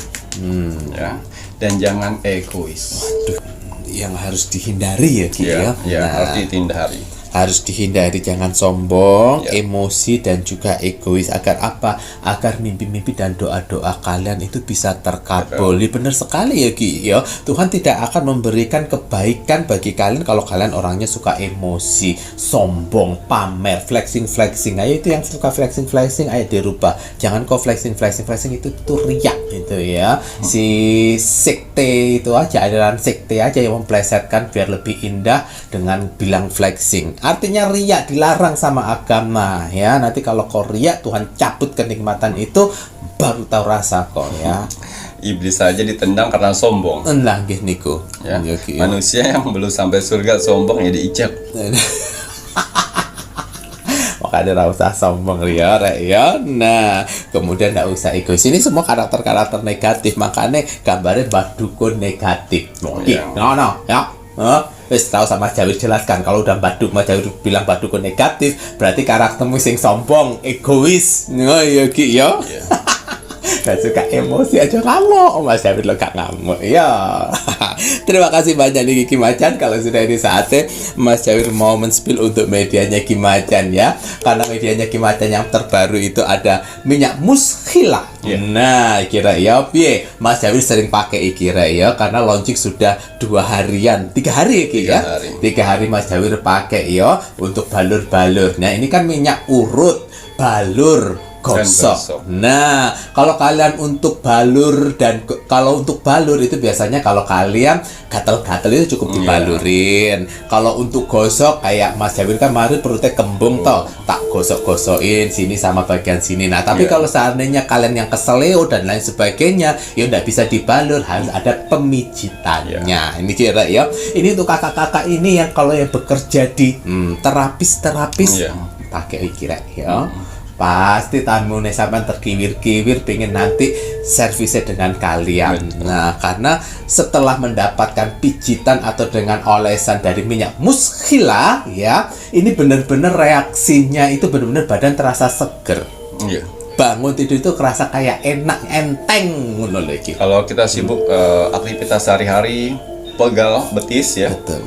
Ya, dan jangan egois. Waduh, yang harus dihindari ya Ki ya. Ya, harus dihindari. Harus dihindari, jangan sombong, emosi dan juga egois. Agar apa? Agar mimpi-mimpi dan doa-doa kalian itu bisa terkabul. Benar sekali ya Ki ya. Tuhan tidak akan memberikan kebaikan bagi kalian kalau kalian orangnya suka emosi, sombong, pamer, flexing. Ayo itu yang suka flexing, ayo dirubah. Jangan kok flexing itu tuh riak itu ya. Si sekte itu aja, aliran sekte aja yang memplesetkan biar lebih indah dengan bilang flexing. Artinya riak dilarang sama agama ya. Nanti kalau kau riak, Tuhan cabut kenikmatan itu, baru tahu rasa kok ya. Iblis saja ditendang karena sombong. Lah nggih niku. Ya. Manusia yang belum sampai surga sombong ya diijab. Makanya tidak usah sombong ya. Nah, kemudian tidak usah egois. Ini semua karakter-karakter negatif. Makanya gambarnya badukun negatif. Ya. Wis tahu sama Jawi jelaskan kalau udah Mas Jawi bilang badukun negatif berarti karaktermu sing sombong, egois. Ya Ki ya. Gak suka emosi aja ngamuk, Mas Jawir lo gak ngamuk ya. Terima kasih banyak nih Ki Macan. Kalau sudah ini saatnya Mas Jawir mau men-spill untuk medianya Ki Macan ya. Karena medianya Ki Macan yang terbaru itu ada minyak muskila. Nah kira ya piye Mas Jawir sering pakai kira ya, karena launching sudah 2 harian, 3 hari Ki ya. 3 hari Mas Jawir pakai ya untuk balur-balur. Nah ini kan minyak urut, balur, gosok. Nah, kalau kalian untuk balur dan kalau untuk balur itu biasanya kalau kalian gatel-gatel itu cukup dibalurin. Kalau untuk gosok kayak Mas Jawir kan kemarin perutnya kembung toh, tak gosok-gosokin sini sama bagian sini. Nah, tapi kalau seandainya kalian yang keseleo dan lain sebagainya, ya udah bisa dibalur, harus ada pemijitannya. Ini kira ya. Ini untuk kakak-kakak ini yang kalau yang bekerja di terapis pakai kira ya. Pasti tamu sampean terkiwir-kiwir pengen nanti servisnya dengan kalian. Nah, karena setelah mendapatkan pijitan atau dengan olesan dari minyak muskila ya, ini benar-benar reaksinya itu benar-benar badan terasa seger. Bangun tidur itu kerasa kayak enak, enteng ngono lho iki. Kalau kita sibuk aktivitas sehari-hari, pegal betis ya. Betul.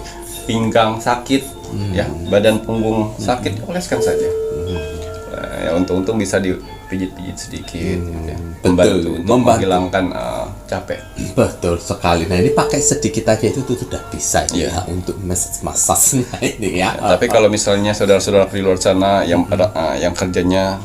Pinggang sakit ya, badan punggung sakit, oleskan saja. Ya untung-untung bisa dipijit-pijit sedikit ya. Membantu untuk menghilangkan capek. Betul sekali. Nah ini pakai sedikit aja itu sudah bisa ya untuk massage ini ya. Tapi kalau misalnya saudara-saudara di luar sana yang yang kerjanya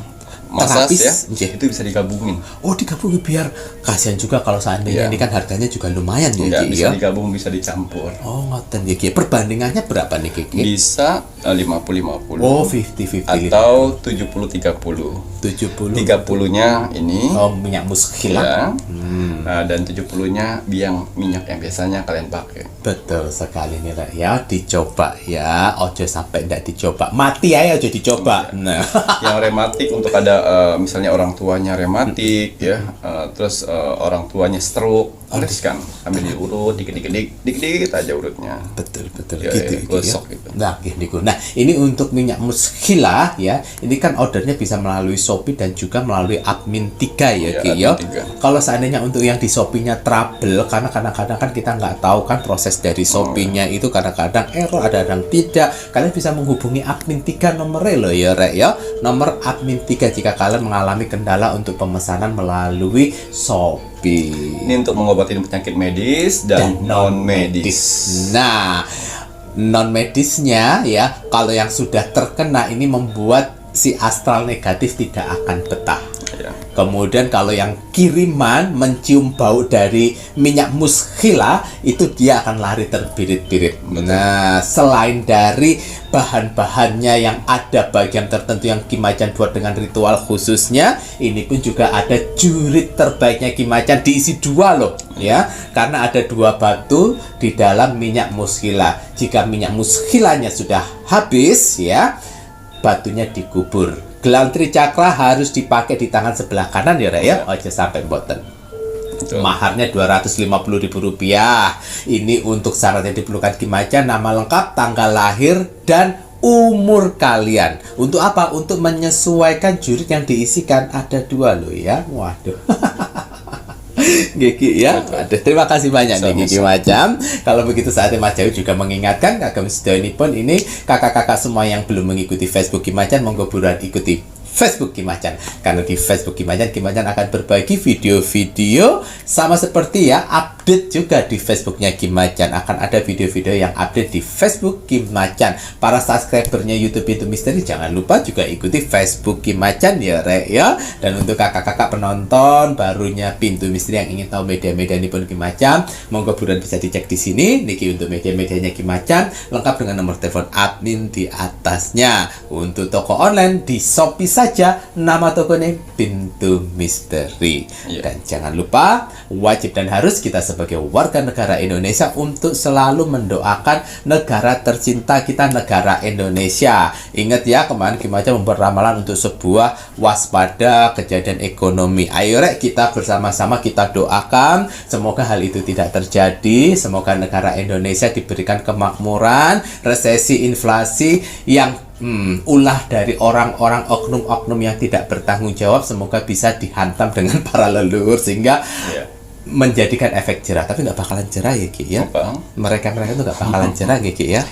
massage ya, itu bisa digabungin. Oh digabungin biar kasihan juga kalau seandainya ini kan harganya juga lumayan ya. Bisa digabung, bisa dicampur. Oh ngoten ya. Perbandingannya berapa nih Kiki? Bisa 50-50. Oh 50-50. Atau 70-30. 30-nya ini minyak muskila. Dan 70-nya minyak yang biasanya kalian pakai. Betul sekali nih ya, dicoba ya. Ojo sampai enggak dicoba. Mati ya ojo dicoba. Nah, yang rematik untuk ada misalnya orang tuanya rematik ya, terus orang tuanya stroke, oleskan, ambil diurut dikit-dikit aja urutnya. Betul ya, gitu gosok gitu. Nah ini untuk minyak muskila ya, ini kan ordernya bisa melalui Shopee dan juga melalui admin 3 ya Ki ya. Kalau seandainya untuk yang di Shopee-nya trouble, karena kadang-kadang kan kita nggak tahu kan proses dari Shopee-nya itu kadang-kadang error, ada yang tidak, kalian bisa menghubungi admin 3 nomornya loh ya Rek ya, nomor admin 3 jika kalian mengalami kendala untuk pemesanan melalui Shopee. Ini untuk mengobati penyakit medis dan non medis. Nah, non medisnya ya, kalau yang sudah terkena ini membuat si astral negatif tidak akan betah. Kemudian kalau yang kiriman mencium bau dari minyak muskila itu dia akan lari terbirit-birit. Nah, selain dari bahan-bahannya yang ada bagian tertentu yang Ki Macan buat dengan ritual khususnya, ini pun juga ada jurit terbaiknya Ki Macan diisi 2 loh ya, karena ada 2 batu di dalam minyak muskila. Jika minyak muskilanya sudah habis ya, batunya dikubur. Gelang tricakra harus dipakai di tangan sebelah kanan ya Rek ya, aja sampai boten. Maharnya Rp250.000. Ini untuk syarat yang diperlukan Ki Macan, nama lengkap, tanggal lahir dan umur kalian. Untuk apa? Untuk menyesuaikan jurit yang diisikan. Ada 2 loh ya. Waduh. Gigi ya. Aduh, terima kasih banyak nih Ki Macan. Kalau begitu saatnya Mas Jawir juga mengingatkan kagem sedaya nipun ini kakak-kakak semua yang belum mengikuti Facebook Ki Macan, monggo buruan ikuti Facebook Ki Macan. Karena di Facebook Ki Macan akan berbagi video-video sama seperti ya, update juga di Facebooknya Ki Macan. Akan ada video-video yang update di Facebook Ki Macan. Para subscribernya YouTube Pintu Misteri jangan lupa juga ikuti Facebook Ki Macan ya Rek ya. Dan untuk kakak-kakak penonton barunya Pintu Misteri yang ingin tahu media-media nipun Ki Macan, monggo buruan bisa dicek di sini. Niki untuk media-medianya Ki Macan lengkap dengan nomor telepon admin di atasnya. Untuk toko online di Shopee saja, nama tokonya Pintu Misteri. Dan jangan lupa, wajib dan harus kita sebagai warga negara Indonesia untuk selalu mendoakan negara tercinta kita, negara Indonesia. Ingat ya, kemarin Ki Macan membuat ramalan untuk sebuah waspada kejadian ekonomi. Ayo Rek, kita bersama-sama kita doakan semoga hal itu tidak terjadi. Semoga negara Indonesia diberikan kemakmuran, resesi, inflasi yang ulah dari orang-orang oknum-oknum yang tidak bertanggung jawab semoga bisa dihantam dengan para leluhur sehingga Iya. menjadikan efek jerah. Tapi nggak bakalan jerah ya Ki ya. Apa? Mereka itu nggak bakalan jerah ya Ki ya.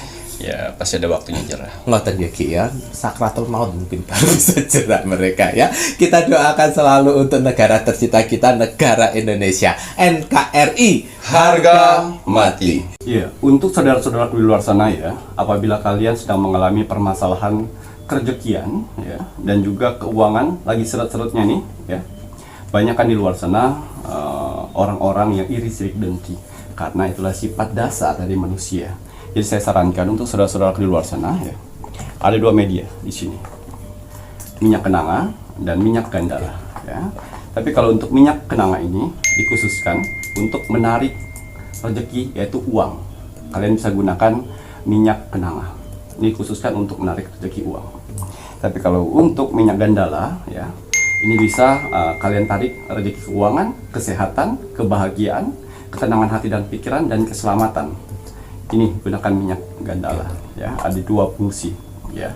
Ya, pasti ada waktunya jerah. Ngoten ya Ki ya, sakratul maut mungkin baru bisa jerah mereka ya. Kita doakan selalu untuk negara tercinta kita, negara Indonesia, NKRI, Harga mati. Iya, untuk saudara-saudaraku di luar sana ya, apabila kalian sedang mengalami permasalahan kerejekian ya, dan juga keuangan lagi seret-seretnya nih ya. Banyak kan di luar sana orang-orang yang iri sirik dengki, karena itulah sifat dasar dari manusia. Jadi saya sarankan untuk saudara-saudara di luar sana ya, ada dua media di sini, minyak kenanga dan minyak gandala ya. Tapi kalau untuk minyak kenanga ini dikhususkan untuk menarik rezeki, yaitu uang. Kalian bisa gunakan minyak kenanga. Ini khususkan untuk menarik rezeki uang. Tapi kalau untuk minyak gandala ya, ini bisa kalian tarik rezeki keuangan, kesehatan, kebahagiaan, ketenangan hati dan pikiran, dan keselamatan. Ini gunakan minyak gandala ya, ada dua fungsi ya.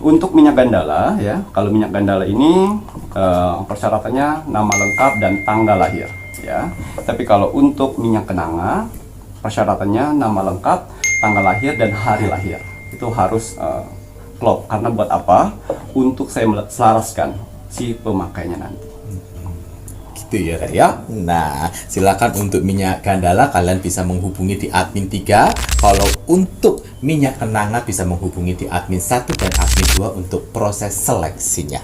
Untuk minyak gandala ya, kalau minyak gandala ini persyaratannya nama lengkap dan tanggal lahir ya. Tapi kalau untuk minyak kenanga persyaratannya nama lengkap, tanggal lahir, dan hari lahir. Itu harus klop. Karena buat apa? Untuk saya selaraskan si pemakainya nanti. Gitu ya Kak ya. Nah, silakan untuk minyak gandala kalian bisa menghubungi di admin 3. Kalau untuk minyak kenanga bisa menghubungi di admin 1 dan admin 2 untuk proses seleksinya.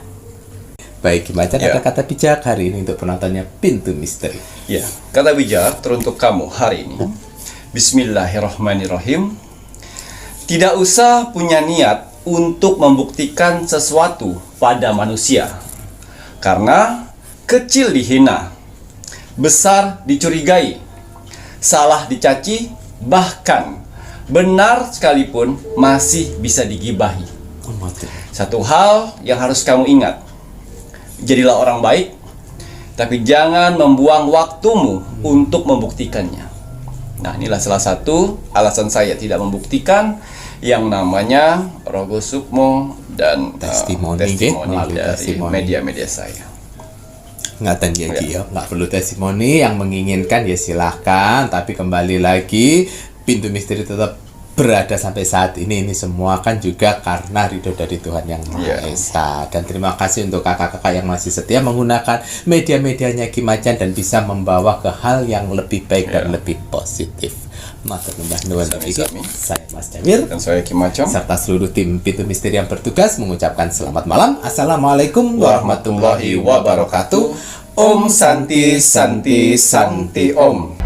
Baik, gimana Ya. kata-kata bijak hari ini untuk penontonnya Pintu Misteri? Ya, kata bijak teruntuk kamu hari ini. Bismillahirrahmanirrahim. Tidak usah punya niat untuk membuktikan sesuatu pada manusia. Karena kecil dihina, besar dicurigai, salah dicaci, bahkan benar sekalipun masih bisa digibahi. Satu hal yang harus kamu ingat, jadilah orang baik, tapi jangan membuang waktumu untuk membuktikannya. Nah, inilah salah satu alasan saya tidak membuktikan yang namanya Rogo Sukmo dan Testimoni, melalui dari testimoni. media-media saya. Ngaten ya Ki ya, nggak perlu testimoni. Yang menginginkan ya silahkan, tapi kembali lagi Pintu Misteri tetap berada sampai saat ini semua kan juga karena ridho dari Tuhan Yang Maha Esa. Dan terima kasih untuk kakak-kakak yang masih setia menggunakan media-medianya Ki Macan dan bisa membawa ke hal yang lebih baik dan lebih positif. Matur nuwun nuwun iki. Saya Mas Jamir Dan saya Ki Macong, serta seluruh tim Pintu Misteri yang bertugas mengucapkan selamat malam. Assalamualaikum warahmatullahi wabarakatuh. Om Santi Santi Santi Om.